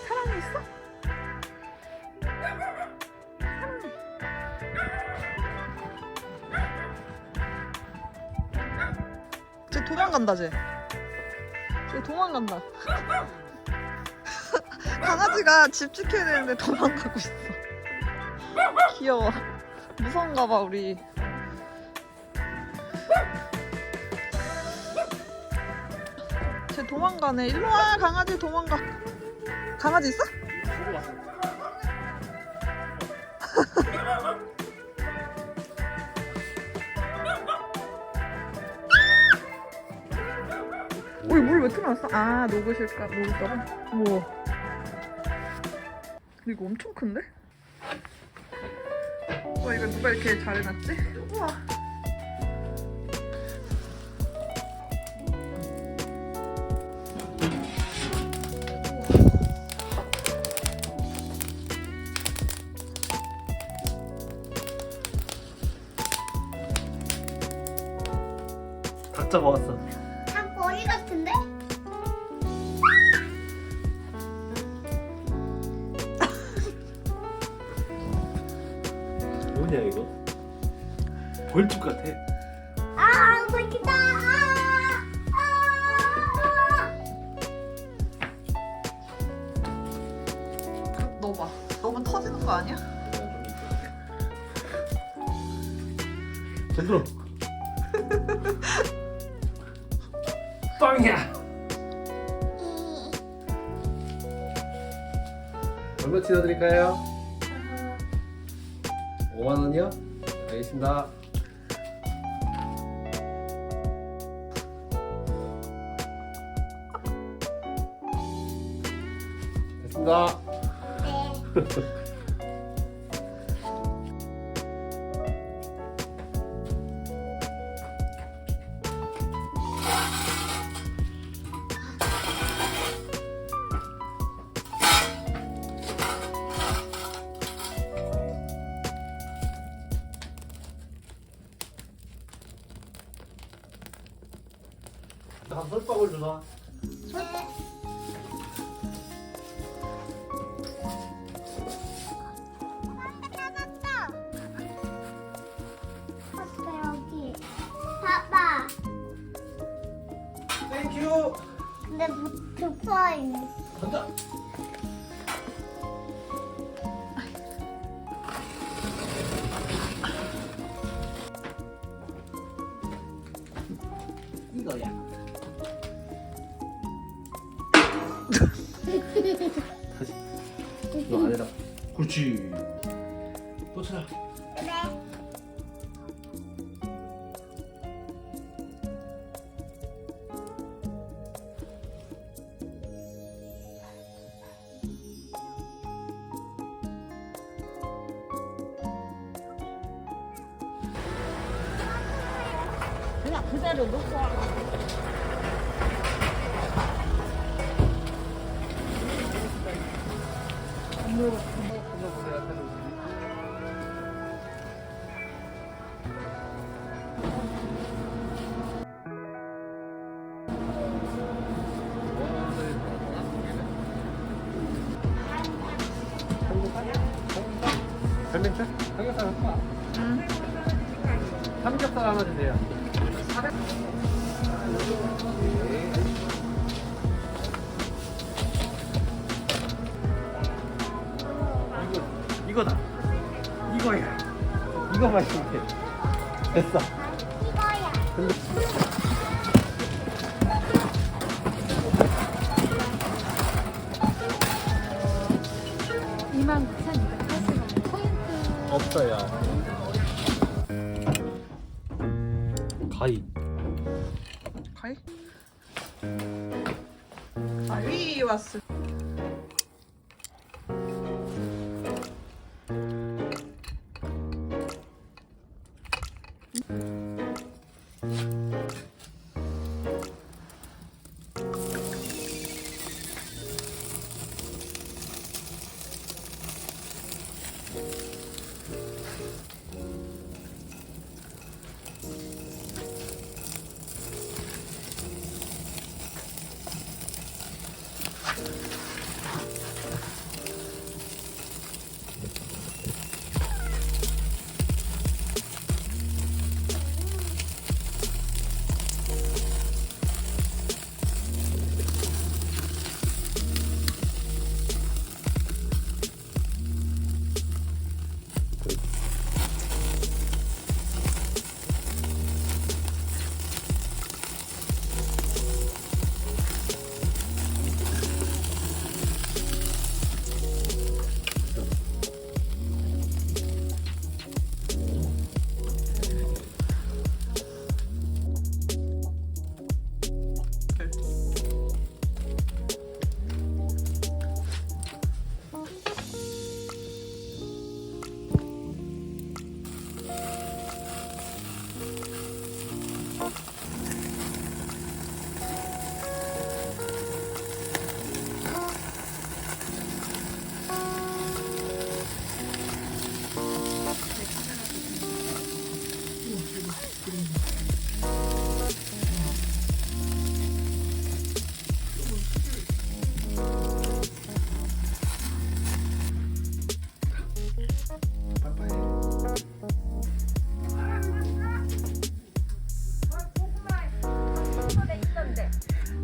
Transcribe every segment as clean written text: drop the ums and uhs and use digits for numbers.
사랑이 있어? 쟤 도망간다 쟤 도망간다. 강아지가 집 지켜야 되는데 도망가고 있어. 귀여워. 무서운가 봐 우리. 쟤 도망가네. 일로와 강아지 도망가. 강아지 있어? 어이 물 왜 이렇게 나왔어? 아 녹을까봐. 우와. 근데 이거 엄청 큰데? 와 이거 누가 이렇게 잘 해놨지? 우와. 각자 먹었어. 다 머리 같은데? 뭐냐 이거? 벌집 같아. 아, 맛있다. 넣어봐. 넣으면 터지는 거 아니야? 제대로. 빵이야. 얼마치 넣어드릴까요? 5만 원이요? 알겠습니다. 됐습니다. 네. 한 설밥을 주나? 여기. 봐봐. 땡큐. 근데 두꺼워 있네. 간다. 이거야. 다시. 너 안에다. 그렇지. 또 쳐라. 그래. 그냥 그대로 놓고 와. 별명차? 삼겹살 할까? 삼겹살 하나 주세요. 이거다. 이거야. 이거 맛있게. 됐어. 이거야. 근데 29,280원 포인트. 없어요. 가위. 가위? 가위 왔어.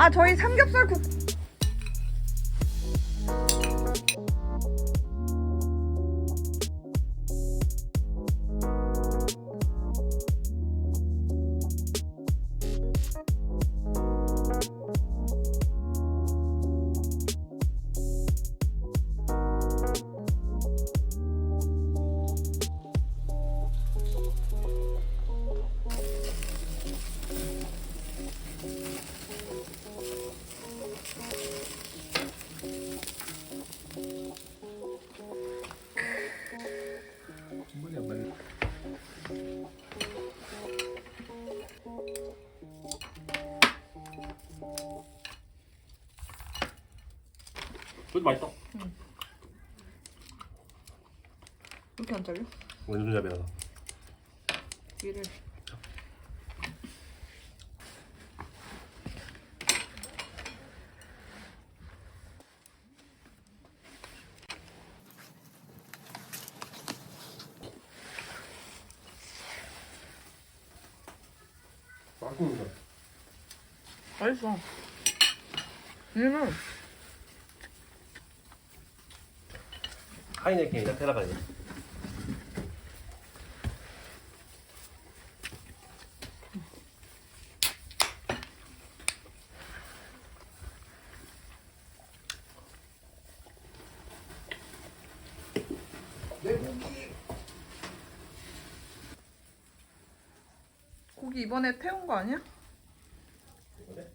아, 저희 삼겹살 국. 충분히 안 맞네. 그것도 맛있어. 이렇게 안 잘려? 왼손잡이라서. 위를. 맛있는 거. 맛있어. 얘는 하이네켄이랑 테라바니. 내 고기. 고기 이번에 태운 거 아니야? 이거네?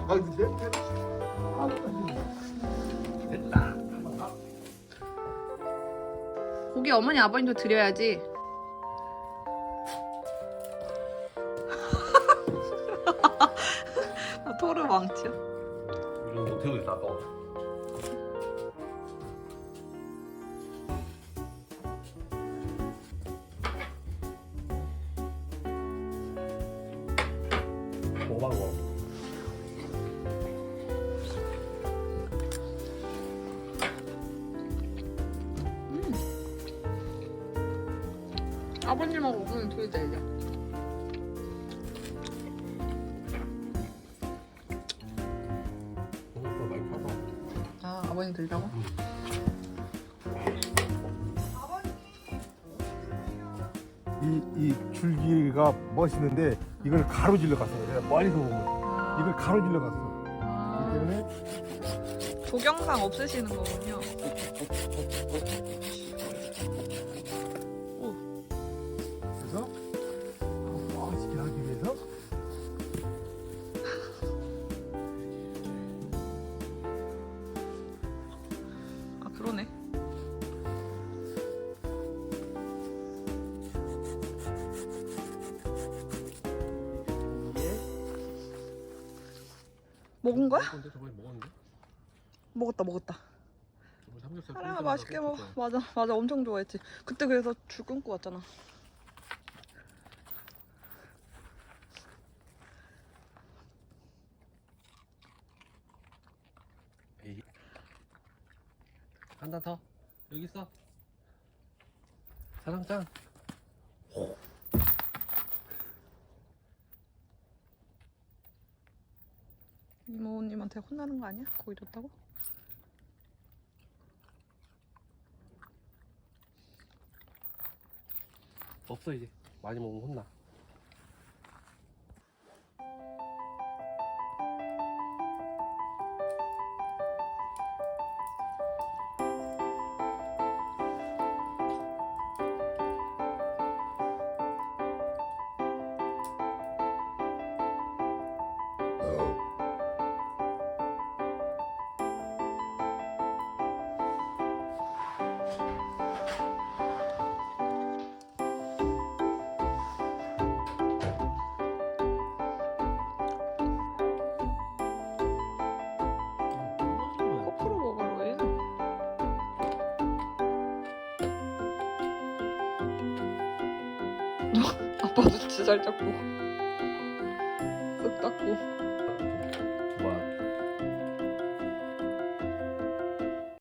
아 근데 됐다. 고기 어머니 아버님도 드려야지. 토르 망치야. 이런 거 태우고 있다 아까워. 먹어봐 뭐. 아버님하고 오늘 둘이 되자. 많이 타서. 아, 아버님 들자고? 이 줄기가 멋있는데 이걸 가로질러 갔어. 내가 멀리서 보면 이걸 가로질러 갔어. 그렇기 때문에 조경상 없으시는 거군요. 그래서 멋있게 하기 위해서 아, 그러네. 이게 먹은 거야? 근데 저번에 먹었는데? 먹었다. 저번에 삼겹살. 하나 끓여서 맛있게 먹어. 끓였었잖아. 맞아, 엄청 좋아했지. 그때 그래서 줄 끊고 왔잖아. 에이. 한 단 더. 여기 있어. 사랑짱. 이모님한테 혼나는 거 아니야? 고기 줬다고? 없어 이제. 많이 먹으면 혼나. 아빠 눈치 살짝 보고 쓱 닦고